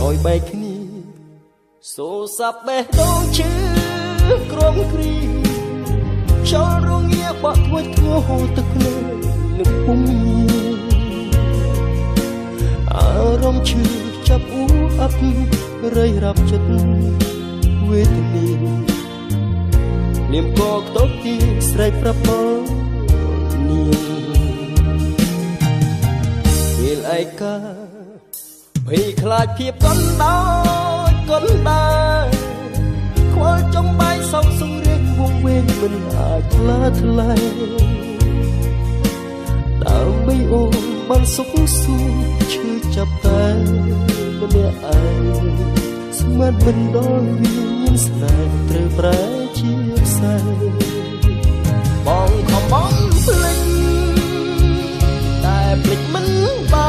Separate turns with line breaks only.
ឲ្យបែកគ្នាសូសាប់បេះដូងឈឺក្រំគ្រីខ្យល់រងាបក់ធ្ងន់ធ្ងរហូរទឹកភ្នែកនឹងពុំអារម្មណ៍ឈឺចាប់អ៊ូអប់រៃរាប់ចិត្តវេទនានាមកខ្ទប់ទីស្រែកប្រាប់មកនាងពេលឯកាភ័យខ្លាចភាពកណ្ដោយកណ្ដាលខ្វល់ចំបាយសោកសង្រេងវងវែងមិនអាចថ្លាថ្លែងដើម្បីអូនបានសុខសួរឈឺចាប់តែម្នាក់ឯងស្មានមិនដល់វាមានស្នេហ៍ត្រូវប្រែជាផ្សែងបងខំបងភ្លេចតែភ្លេចមិនបាន